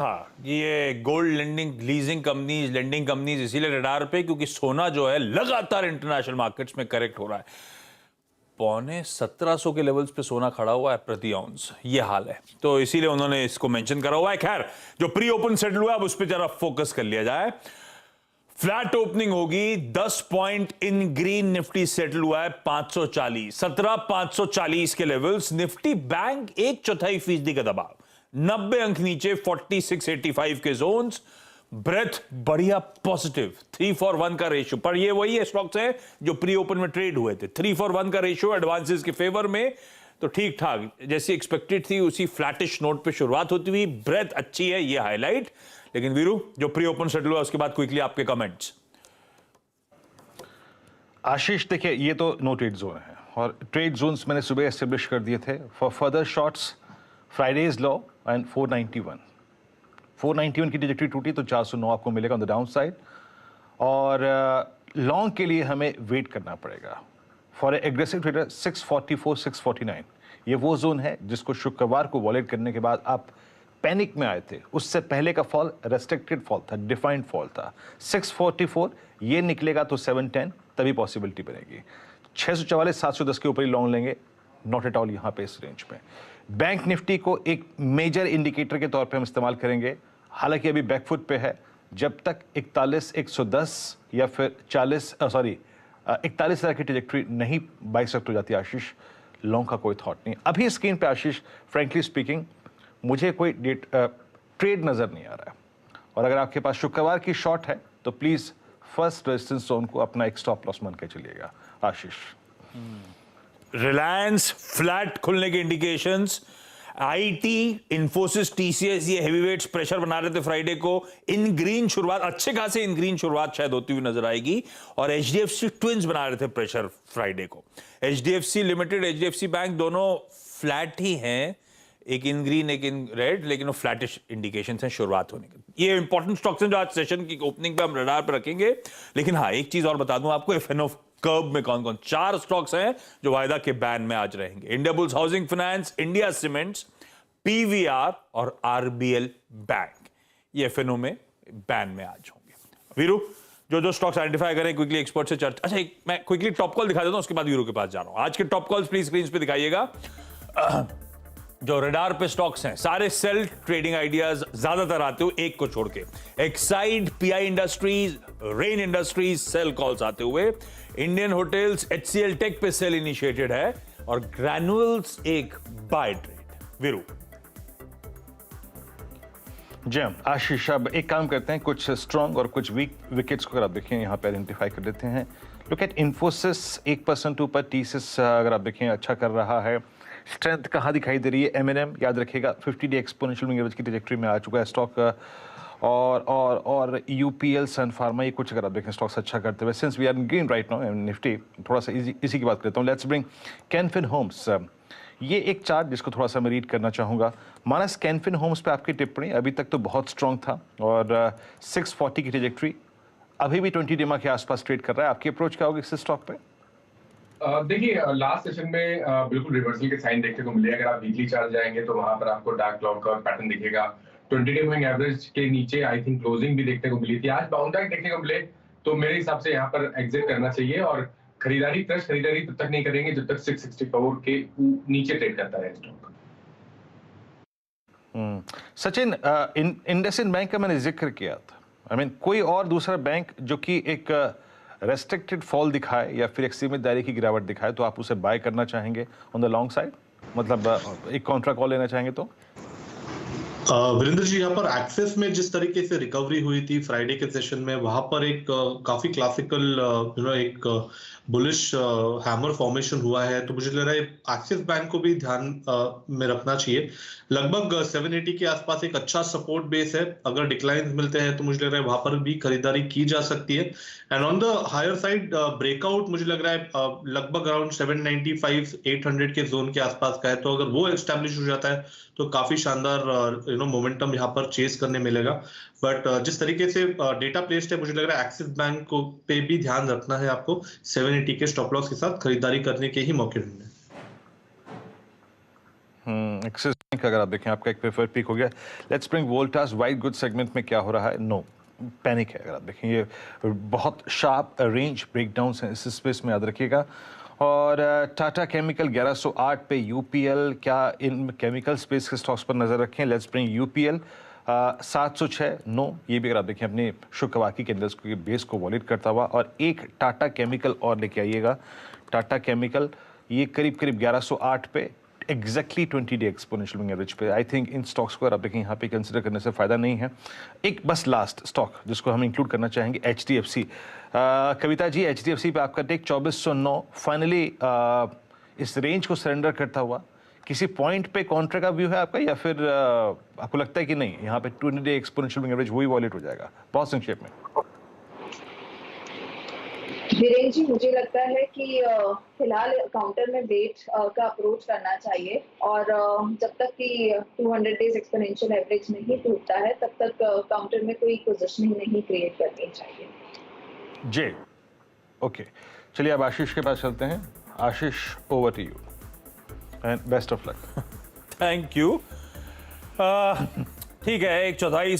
हाँ, ये gold lending lending companies इसीलिए रडार पे क्योंकि सोना जो है लगातार इंटरनेशनल मार्केट्स में करेक्ट हो रहा है। 1750 के लेवल्स पे सोना खड़ा हुआ है प्रति आउंस, ये हाल है, तो इसीलिए उन्होंने इसको मेंशन करा हुआ है। खैर, जो प्री ओपन सेटल हुआ है अब उस पर जरा फोकस कर लिया जाए। फ्लैट ओपनिंग होगी, 10 point in green. Nifty settle हुआ है 540, 17,540 के लेवल्स। निफ्टी बैंक 1/4% का दबाव, 90 अंक नीचे, 4685 के जोन्स। ब्रेथ बढ़िया पॉजिटिव, 3 for 1 का रेशियो, पर ये वही है स्टॉक्स है जो प्री ओपन में ट्रेड हुए थे। 3 for 1 का रेशियो एडवांसेस के फेवर में, तो ठीक ठाक जैसी एक्सपेक्टेड थी उसी फ्लैटिश नोट पे शुरुआत होती हुई। ब्रेथ अच्छी है, ये हाईलाइट। लेकिन वीरू, जो प्री ओपन सेटल हुआ उसके बाद क्विकली आपके कमेंट्स। आशीष, देखिए ये तो नो ट्रेड जोन है और ट्रेड जोन्स मैंने सुबह एस्टेब्लिश कर दिए थे for further shots. Fridays low and 491 की ट्रैजेक्टरी टूटी तो 409 आपको मिलेगा ऑन द डाउन साइड। और लॉन्ग के लिए हमें वेट करना पड़ेगा फॉर एग्रेसिव ट्रेडर 644 649। ये वो जोन है जिसको शुक्रवार को वॉलेट करने के बाद आप पैनिक में आए थे। उससे पहले का फॉल रेस्ट्रिक्टेड फॉल था, डिफाइंड फॉल था। 644 ये निकलेगा तो 710 तभी पॉसिबिलिटी बनेगी। 644 710 के ऊपर ही लॉन्ग लेंगे, नॉट एट ऑल यहाँ पे इस रेंज में। बैंक निफ्टी को एक मेजर इंडिकेटर के तौर पे हम इस्तेमाल करेंगे, हालांकि अभी बैकफुट पे है। जब तक 41,110 या फिर 41,000 की ट्रैजेक्टरी नहीं बाइसेक्ट हो जाती आशीष, लॉन्ग का कोई थॉट नहीं अभी स्क्रीन पे आशीष। फ्रेंकली स्पीकिंग मुझे कोई ट्रेड नजर नहीं आ रहा है। और अगर आपके पास शुक्रवार की शॉट है तो प्लीज फर्स्ट रेजिस्टेंस जोन को अपना एक स्टॉप लॉस मान के चलिएगा आशीष। रिलायंस फ्लैट खुलने के इंडिकेशंस, आईटी, इंफोसिस, टीसीएस, ये हेवीवेट्स प्रेशर बना रहे थे फ्राइडे को। इन ग्रीन शुरुआत, अच्छे खासे इन ग्रीन शुरुआत शायद होती हुई नजर आएगी। और एचडीएफसी ट्विंस बना रहे थे प्रेशर फ्राइडे को। एचडीएफसी लिमिटेड, एचडीएफसी बैंक दोनों फ्लैट ही हैं, एक इन ग्रीन एक इन रेड, लेकिन वो फ्लैटिश इंडिकेशन हैं शुरुआत होने के। ये इंपॉर्टेंट स्टॉक्स हैं जो आज सेशन की ओपनिंग पे हम रडार पर रखेंगे। लेकिन हाँ, एक चीज और बता दूं आपको, एफएनओ कर्व में कौन कौन 4 स्टॉक्स हैं जो वायदा के बैन में आज रहेंगे। Indiabulls housing finance, India cements, PVR और आरबीएल बैंक, ये एफएनओ में बैन में आज होंगे। वीरू, जो स्टॉक्स आइडेंटिफाई करें क्विकली एक्सपर्ट से चर्चा। अच्छा, मैं क्विकली टॉप कॉल दिखा देता हूं, उसके बाद वीरू के पास जा रहा हूं। आज के टॉप कॉल्स प्लीज स्क्रीन पे दिखाइएगा। जो रडार पे स्टॉक्स हैं सारे सेल ट्रेडिंग आइडियाज ज्यादातर आते हुए, एक को छोड़ के Exide, PI Industries, Rain Industries sell calls आते हुए। इंडियन होटल्स, एचसीएल टेक पे सेल इनिशिएटेड है और ग्रैनुअल्स एक बाय ट्रेड। वीरू जी आशीष, अब एक काम करते हैं, कुछ स्ट्रॉन्ग और कुछ वीक विकेट्स को अगर आप देखें यहाँ पे आइडेंटिफाई कर लेते हैं। लुक एट इन्फोसिस 1% ऊपर, टीसीएस अगर आप देखें अच्छा कर रहा है। स्ट्रेंथ कहाँ दिखाई दे रही है? एमएनएम याद रखिएगा 50-डे एक्सपोनेंशियल मूविंग एवरेज की ट्रैजेक्टरी में आ चुका है स्टॉक। और यूपीएल, सन फार्मा, ये कुछ अगर आप देखें स्टॉक्स अच्छा करते हुए। Since we are in green right now Nifty, थोड़ा सा इसी की बात करता हूँ। Let's bring Can Fin Homes. ये एक चार्ट जिसको थोड़ा सा मैं रीड करना चाहूँगा। मानस, कैनफिन होम्स पे आपकी टिप्पणी, अभी तक तो बहुत स्ट्रॉन्ग था और 640 की ट्रैजेक्टरी अभी भी 20 डेमा के आसपास ट्रेड कर रहा है। आपकी अप्रोच क्या होगी इस स्टॉक पे? देखिए, लास्ट सेशन में बिल्कुल रिवर्सल के साइन देखने को मिले। अगर आप वीकली चार्ट जाएंगे तो वहां पर आपको डार्क क्लाउड का पैटर्न दिखेगा। 20 डे मूविंग एवरेज के नीचे आई थिंक क्लोजिंग भी देखने को मिली थी। आज बाउंस बैक देखने को मिले तो मेरे हिसाब से यहाँ पर एग्जिट करना चाहिए। और खरीदारी तब तक नहीं करेंगे जब तक 664 के नीचे ट्रेड करता है स्टॉक। सचिन, इंडसइंड बैंक का मैंने जिक्र किया था। कोई और दूसरा बैंक जो कि एक रेस्ट्रिक्टेड फॉल दिखाए या फिर एक सीमित दायरे की गिरावट दिखाए तो आप उसे बाय करना चाहेंगे ऑन द लॉन्ग साइड, मतलब एक कॉन्ट्रा कॉल लेना चाहेंगे तो? वीरेंद्र जी, यहाँ पर एक्सेस में जिस तरीके से रिकवरी हुई थी फ्राइडे के सेशन में, वहां पर एक काफी क्लासिकल एक बुलिश हैमर फॉर्मेशन हुआ है। तो मुझे लग रहा है एक्सिस बैंक को भी ध्यान में रखना चाहिए। लगभग 780 के आसपास एक अच्छा सपोर्ट बेस है। अगर डिक्लाइन मिलते हैं तो मुझे लग रहा है वहां पर भी खरीदारी की जा सकती है। And on the higher side breakout मुझे लग रहा है लगभग अराउंड 795 800 के जोन के आसपास का है। तो अगर वो एस्टेब्लिश हो जाता है तो काफी शानदार मोमेंटम यहाँ पर चेस करने मिलेगा। बट जिस तरीके से डेटा प्लेस्ड है, मुझे लग रहा है एक्सिस बैंक को पे भी ध्यान रखना है आपको। 780 के स्टॉप लॉस के साथ खरीदारी करने के ही मौके ढूंढने। एक्सिस अगर आप देखें आपका एक प्रेफर्ड पिक हो गया। Let's bring Voltas white good segment में क्या हो रहा है। नो पैनिक है। अगर आप देखें ये बहुत शार्प रेंज ब्रेकडाउन है इस स्पेस में, याद रखिएगा। और टाटा केमिकल 1108 पे यूपीएल, क्या इन केमिकल स्पेस के स्टॉक्स पर नजर रखें। Let's bring UPL 706। नो, ये भी अगर आप देखें अपने शुक्रवार कैंडल्स के बेस को वॉलिड करता हुआ। और एक टाटा केमिकल और लेके आइएगा। टाटा केमिकल ये करीब 1108 पे exactly 20 day exponential moving average पे। आई थिंक इन स्टॉक्स को अगर आप देखें यहाँ पे कंसिडर करने से फायदा नहीं है। एक बस लास्ट स्टॉक जिसको हम इंक्लूड करना चाहेंगे, एचडीएफसी। कविता जी, एचडीएफसी पे आपका टेक 2409 फाइनली इस रेंज को सरेंडर करता हुआ। किसी पॉइंट पे कॉन्ट्रा का व्यू है आपका, या फिर आपको लगता है कि नहीं यहाँ पे 20 डे एक्सपोनेंशियल मूविंग एवरेज वही वॉलेट हो जाएगा? बहुत संक्षेप में। धीरेन्द्र जी, मुझे लगता है कि फिलहाल काउंटर में वेट का अप्रोच करना चाहिए, और जब तक कि 200 डेज एक्सपोनेंशियल एवरेज नहीं टूटता है तब तक काउंटर में कोई पोजीशनिंग नहीं क्रिएट करनी चाहिए। जी, ओके, चलिए अब आशीष के पास चलते हैं। Ashish, over to you and best of luck. Thank you. ठीक है, एक चौथाई